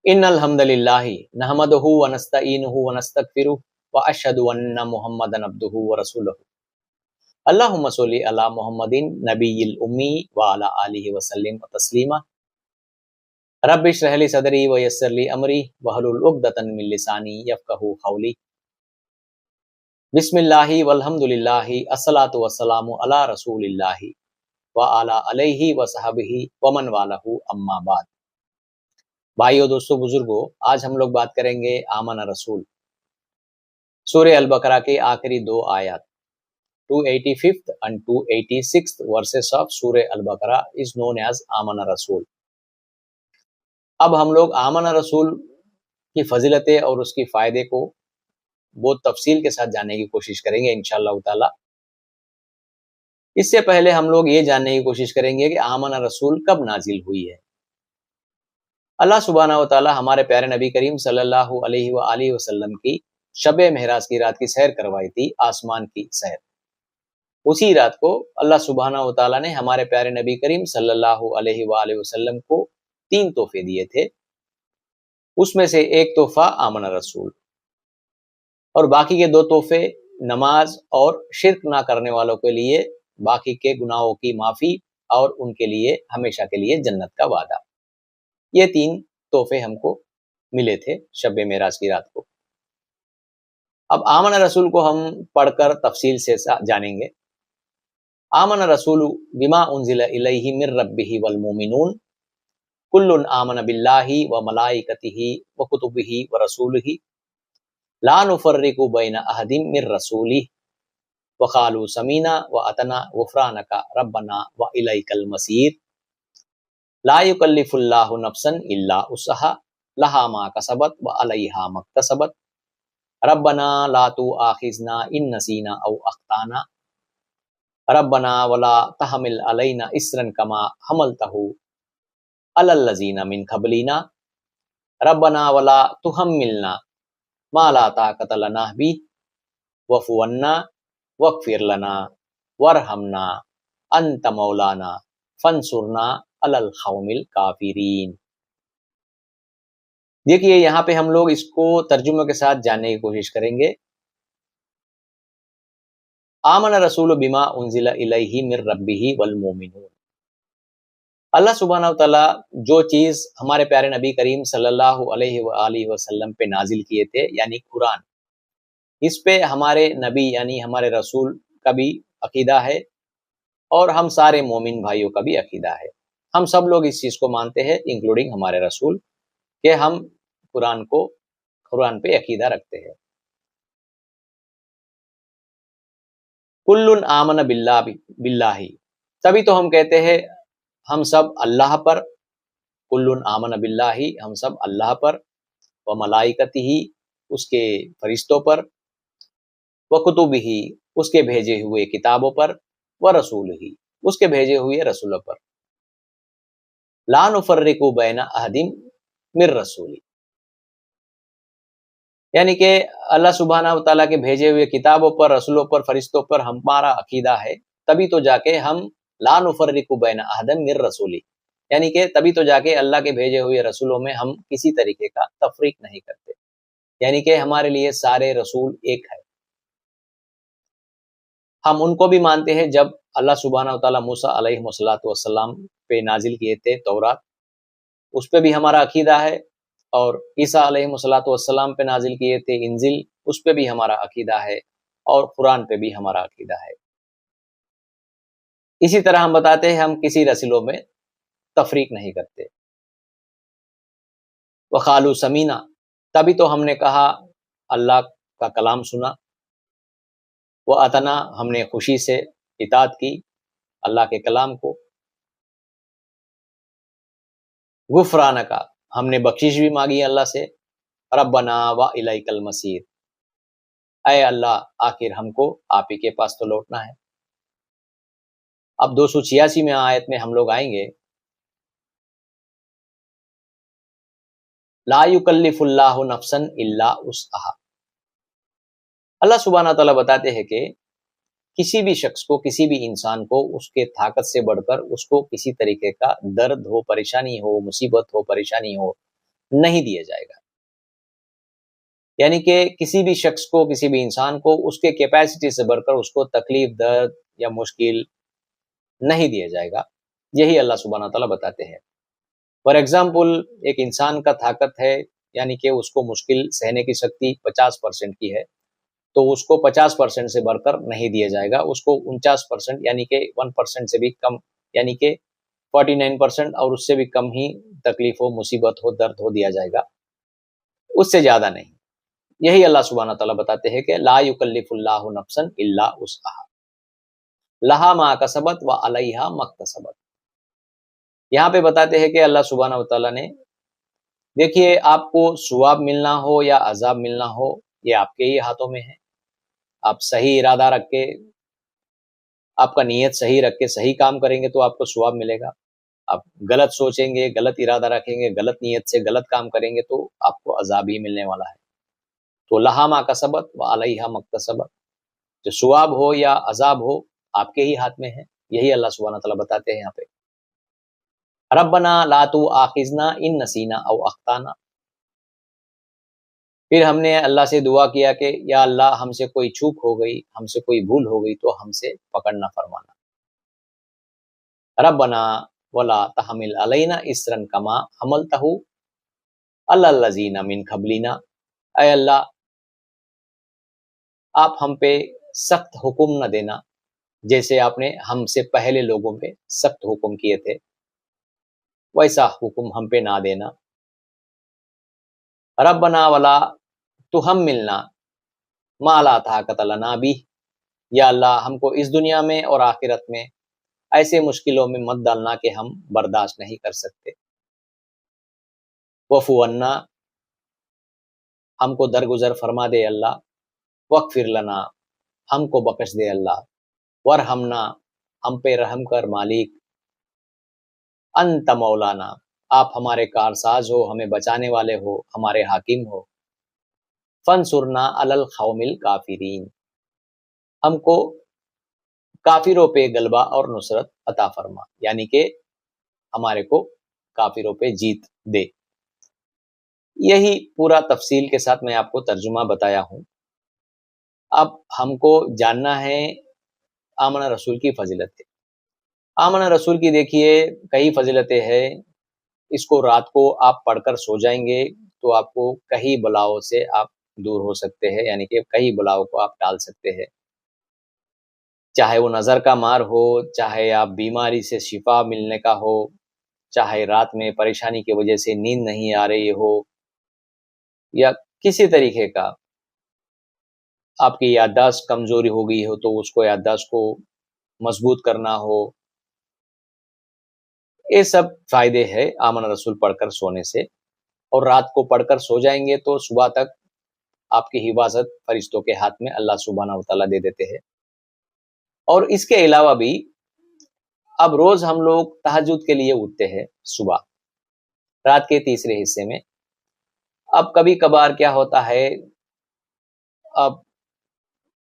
ان الحمد للہ نحمدہ ونستعینہ ونستغفرہ واشہد ان محمدا عبدہ ورسولہ اللہم صلی علی محمد نبی الامی وعلی آلہ وسلم تسلیما رب اشرح لی صدری ویسر لی امری واحلل عقدۃ من لسانی یفقہوا قولی بسم اللہ والحمد للہ الصلاۃ والسلام علی رسول اللہ وعلی آلہ وصحبہ ومن والہ اما بعد۔ بھائیو، دوستو، بزرگو، آج ہم لوگ بات کریں گے آمن رسول، سورہ البقرہ کے آخری دو آیات 285th and 286th verses of سورہ البقرہ is known as آمن رسول۔ اب ہم لوگ آمن رسول کی فضیلتیں اور اس کی فائدے کو بہت تفصیل کے ساتھ جاننے کی کوشش کریں گے انشاءاللہ تعالی۔ اس سے پہلے ہم لوگ یہ جاننے کی کوشش کریں گے کہ آمن رسول کب نازل ہوئی ہے۔ اللہ سبحانہ و تعالی ہمارے پیارے نبی کریم صلی اللہ علیہ وآلہ وسلم کی شب معراج کی رات کی سیر کروائی تھی، آسمان کی سیر۔ اسی رات کو اللہ سبحانہ و تعالی نے ہمارے پیارے نبی کریم صلی اللہ علیہ وآلہ وسلم کو 3 تحفے دیے تھے۔ اس میں سے ایک تحفہ آمن رسول، اور باقی کے 2 تحفے نماز اور شرک نہ کرنے والوں کے لیے باقی کے گناہوں کی معافی اور ان کے لیے ہمیشہ کے لیے جنت کا وعدہ۔ یہ 3 تحفے ہم کو ملے تھے شب معراج کی رات کو۔ اب آمن رسول کو ہم پڑھ کر تفصیل سے جانیں گے۔ آمن رسول بما انزل الیہ من ربہ والمؤمنون کل آمن باللہ وملائکتہ وکتبہ ورسولہ لا نفرق بین احد من رسولہ وقالوا سمیعنا واطعنا غفرانک ربنا والیک المصیر لا یکلف اللہ نفسا الا وسعها لها ما کسبت وعلیہا ما اکتسبت ربنا لا تؤاخذنا ان نسینا او اخطانا ربنا ولا تحمل علینا اصرا کما حملته علی الذین من قبلنا ربنا ولا تحملنا ما لا طاقت لنا به واعف عنا واغفر لنا وارحمنا انت مولانا فانصرنا علی القوم الکافرین۔ دیکھیے، یہاں پہ ہم لوگ اس کو ترجمے کے ساتھ جاننے کی کوشش کریں گے۔ آمن رسول بما انزل الیہ من ربہ والمؤمنون، اللہ سبحانہ و تعالیٰ جو چیز ہمارے پیارے نبی کریم صلی اللہ علیہ وآلہ وسلم پہ نازل کیے تھے، یعنی قرآن، اس پہ ہمارے نبی یعنی ہمارے رسول کا بھی عقیدہ ہے اور ہم سارے مومن بھائیوں کا بھی عقیدہ ہے۔ ہم سب لوگ اس چیز کو مانتے ہیں انکلوڈنگ ہمارے رسول، کہ ہم قرآن پہ عقیدہ رکھتے ہیں۔ کل آمن باللہ، تبھی تو ہم کہتے ہیں ہم سب اللہ پر، کل آمن باللہ، ہم سب اللہ پر، و ملائکتہ، اس کے فرشتوں پر، و کتبہ، اس کے بھیجے ہوئے کتابوں پر، و رسولہ، اس کے بھیجے ہوئے رسولوں پر، لا نفرق بین احد من رسول، یعنی کہ اللہ سبحانہ و تعالیٰ کے بھیجے ہوئے کتابوں پر، رسولوں پر، فرشتوں پر ہمارا عقیدہ ہے، تبھی تو جا کے ہم لا نفرق بین احد من رسول، یعنی کہ تبھی تو جا کے اللہ کے بھیجے ہوئے رسولوں میں ہم کسی طریقے کا تفریق نہیں کرتے، یعنی کہ ہمارے لیے سارے رسول ایک ہے۔ ہم ان کو بھی مانتے ہیں جب اللہ سبحانہ و تعالیٰ موسیٰ علیہ السلام پہ نازل کیے تھے تورات، اس پہ بھی ہمارا عقیدہ ہے، اور عیسیٰ علیہ السلام پہ نازل کیے تھے انجیل، اس پہ بھی ہمارا عقیدہ ہے، اور قرآن پہ بھی ہمارا عقیدہ ہے۔ اسی طرح ہم بتاتے ہیں ہم کسی رسولوں میں تفریق نہیں کرتے۔ وقالوا سمیعنا، تبھی تو ہم نے کہا اللہ کا کلام سنا، واطعنا، ہم نے خوشی سے اطاعت کی اللہ کے کلام کو، غفرانک، ہم نے بخشش بھی مانگی اللہ سے، ربنا والیک المصیر، اے اللہ آخر ہم کو آپ ہی کے پاس تو لوٹنا ہے۔ اب 286 میں آیت میں ہم لوگ آئیں گے، لا یکلف اللہ نفسا الا وسعها، اللہ سبحانہ تعالیٰ بتاتے ہیں کہ کسی بھی شخص کو، کسی بھی انسان کو اس کے طاقت سے بڑھ کر اس کو کسی طریقے کا درد ہو، پریشانی ہو، مصیبت ہو، پریشانی ہو، نہیں دیا جائے گا. یعنی کہ کسی بھی شخص کو، کسی بھی انسان کو اس کے کیپیسٹی سے بڑھ کر اس کو تکلیف، درد یا مشکل نہیں دیا جائے گا. یہی اللہ سبحانہ تعالیٰ بتاتے ہیں. فار ایگزامپل، ایک انسان کا طاقت ہے، یعنی کہ اس کو مشکل سہنے کی شکتی 50% کی ہے، تو اس کو 50% سے بڑھ کر نہیں دیا جائے گا. اس کو 49% یعنی کہ 1% سے بھی کم، یعنی کہ 49% اور اس سے بھی کم ہی تکلیف ہو، مصیبت ہو، درد ہو دیا جائے گا، اس سے زیادہ نہیں. یہی اللہ سبحانہ تعالیٰ بتاتے ہیں کہ لا یکلف اللہ نفسا الا وسعها لہا ما کسبت وعلیہا ما اکتسبت. یہاں پہ بتاتے ہیں کہ اللہ سبحانہ تعالیٰ نے، دیکھیے، آپ کو ثواب ملنا ہو یا عذاب ملنا ہو، یہ آپ کے ہی ہاتھوں میں ہے. آپ صحیح ارادہ رکھ کے، آپ کا نیت صحیح رکھ کے صحیح کام کریں گے تو آپ کو ثواب ملے گا. آپ غلط سوچیں گے، غلط ارادہ رکھیں گے، غلط نیت سے غلط کام کریں گے تو آپ کو عذاب ہی ملنے والا ہے. تو لہا ما کسبت وعلیہا ما اکتسبت، جو ثواب ہو یا عذاب ہو آپ کے ہی ہاتھ میں ہے. یہی اللہ سبحانہ تعالیٰ بتاتے ہیں یہاں پہ. ربنا لا تؤاخذنا ان نسینا او اخطانا. پھر ہم نے اللہ سے دعا کیا کہ یا اللہ، ہم سے کوئی چوک ہو گئی، ہم سے کوئی بھول ہو گئی تو ہم سے پکڑنا فرمانا. ربنا ولا تحمل علینا اسرا کما حملتہ علی الذین من قبلنا. اے اللہ، آپ ہم پہ سخت حکم نہ دینا جیسے آپ نے ہم سے پہلے لوگوں پہ سخت حکم کیے تھے، ویسا حکم ہم پہ نہ دینا. ربنا ولا تحملنا ما لا طاقت لنا بہ. یا اللہ، ہم کو اس دنیا میں اور آخرت میں ایسے مشکلوں میں مت ڈالنا کہ ہم برداشت نہیں کر سکتے. وعفو عنا، ہم کو درگزر فرما دے اللہ. واغفر لنا، ہم کو بخش دے اللہ. ورحمنا، ہم پہ رحم کر مالک. انت مولانا، آپ ہمارے کارساز ہو، ہمیں بچانے والے ہو، ہمارے حاکم ہو. فانصرنا علی القوم الکافرین، ہم کو کافروں پہ غلبہ اور نصرت عطا فرما، یعنی کہ ہمارے کو کافروں پہ جیت دے. یہی پورا تفصیل کے ساتھ میں آپ کو ترجمہ بتایا ہوں. اب ہم کو جاننا ہے آمنہ رسول کی فضیلت. آمنہ رسول کی دیکھیے کئی فضیلتیں ہیں. اس کو رات کو آپ پڑھ کر سو جائیں گے تو آپ کو کئی بلاؤں سے آپ دور ہو سکتے ہیں، یعنی کہ کئی بلاؤں کو آپ ٹال سکتے ہیں. چاہے وہ نظر کا مار ہو، چاہے آپ بیماری سے شفا ملنے کا ہو، چاہے رات میں پریشانی کی وجہ سے نیند نہیں آ رہی ہو، یا کسی طریقے کا آپ کی یادداشت کمزوری ہو گئی ہو تو اس کو یادداشت کو مضبوط کرنا ہو. یہ سب فائدے ہیں آمن رسول پڑھ کر سونے سے. اور رات کو پڑھ کر سو جائیں گے تو صبح تک آپ کی حفاظت فرشتوں کے ہاتھ میں اللہ سبحانہ وتعالیٰ دے دیتے ہیں. اور اس کے علاوہ بھی اب روز ہم لوگ تہجد کے لیے اٹھتے ہیں صبح رات کے تیسرے حصے میں. اب کبھی کبھار کیا ہوتا ہے، اب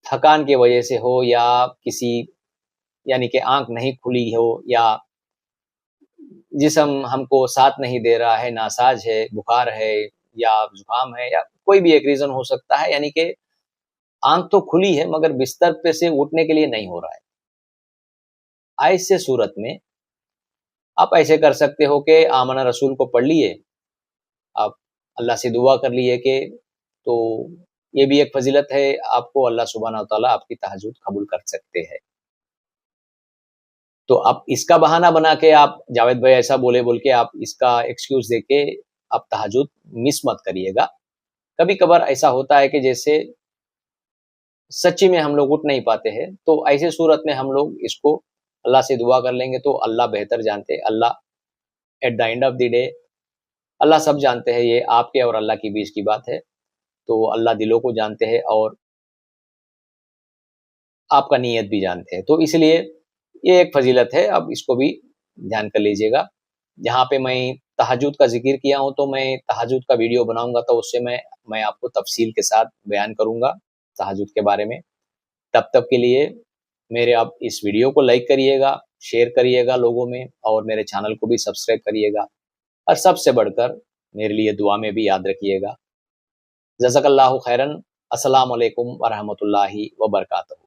تھکان کی وجہ سے ہو یا کسی، یعنی کہ آنکھ نہیں کھلی ہو یا جسم ہم کو ساتھ نہیں دے رہا ہے، ناساج ہے، بخار ہے یا زکام ہے، یا کوئی بھی ایک ریزن ہو سکتا ہے، یعنی کہ آنکھ تو کھلی ہے مگر بستر پہ سے اٹھنے کے لیے نہیں ہو رہا ہے. ایسے صورت میں آپ ایسے کر سکتے ہو کہ آمنہ رسول کو پڑھ لیے، آپ اللہ سے دعا کر لیے کہ، تو یہ بھی ایک فضیلت ہے، آپ کو اللہ سبحانہ وتعالیٰ آپ کی تہجد قبول کر سکتے ہیں. تو اب اس کا بہانہ بنا کے آپ جاوید بھائی ایسا بول کے آپ اس کا ایکسکیوز دے کے آپ تہجد مس مت کریے گا. کبھی کبھار ایسا ہوتا ہے کہ جیسے سچی میں ہم لوگ اٹھ نہیں پاتے ہیں، تو ایسے صورت میں ہم لوگ اس کو اللہ سے دعا کر لیں گے تو اللہ بہتر جانتے. Allah at the end of the day Allah سب جانتے ہیں، یہ آپ کے اور اللہ کے بیچ کی بات ہے. تو اللہ دلوں کو جانتے ہیں اور آپ کا نیت بھی جانتے ہیں. تو اس لیے یہ ایک فضیلت ہے، اب اس کو بھی دھیان کر لیجئے گا. جہاں پہ میں تہجد کا ذکر کیا ہوں تو میں تہجد کا ویڈیو بناؤں گا تو اس سے میں آپ کو تفصیل کے ساتھ بیان کروں گا تہجد کے بارے میں. تب تک کے لیے میرے آپ اس ویڈیو کو لائک کریے گا، شیئر کریے گا لوگوں میں، اور میرے چینل کو بھی سبسکرائب کریے گا. اور سب سے بڑھ کر میرے لیے دعا میں بھی یاد رکھیے گا۔ جزاک اللہ خیرن۔ السلام علیکم ورحمۃ اللہ وبرکاتہ۔